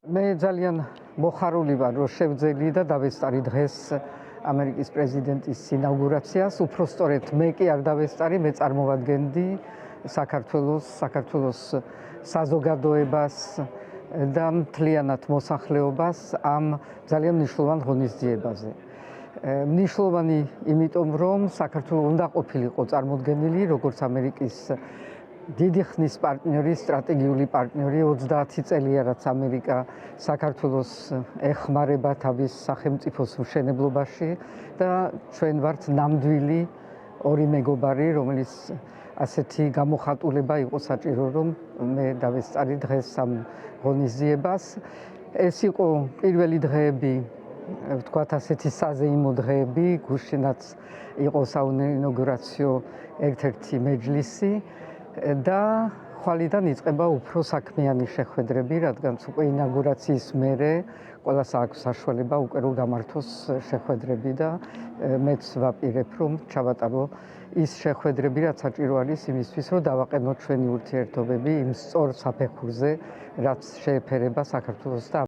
მე ძალიან მოხარული ვარ, რომ შევძელი და დავესწარი დღეს ამერიკის პრეზიდენტის ინაუგურაციას. უფრო სწორედ მე კი არ დავესწარი, მე წარმოვადგენდი საქართველოს საზოგადოებას და მთლიანად მოსახლეობას ამ ძალიან მნიშვნელოვან ღონისძიებაზე. მნიშვნელოვანი იმიტომ, რომ საქართველო უნდა ყოფილიყო წარმოდგენილი როგორც ამერიკის დიდი ხნის პარტნიორი, სტრატეგიული პარტნიორი. 30 წელია რაც ამერიკა საქართველოს ეხმარება თავის სახელმწიფოს მშენებლობაში და ჩვენ ვართ ნამდვილი ორი მეგობარი, რომელიც ასეთი გამოხატულება იყო საჭირო, რომ მე დავესწარი დღეს ამ ღონისძიებას. ეს იყო პირველი დღეები, ვთქვათ ასეთი საზეიმო დღეები, გუშინაც იყო საინაუგურაციო ერთ-ერთი მეჯლისი და ხვალიდან იწყება უფრო საქმიანი შეხვედრები, რადგანაც უკვე ინაუგურაციის მერე ყველას აქვს საშუალება უკვე რომ გამართოს შეხვედრები და მეც ვაპირებ რომ ჩავატარო ის შეხვედრები, რაც საჭირო არის იმისთვის, რომ დავაყენოთ ჩვენი ურთიერთობები იმ სწორ საფეხურზე, რაც შეეფერება საქართველოს და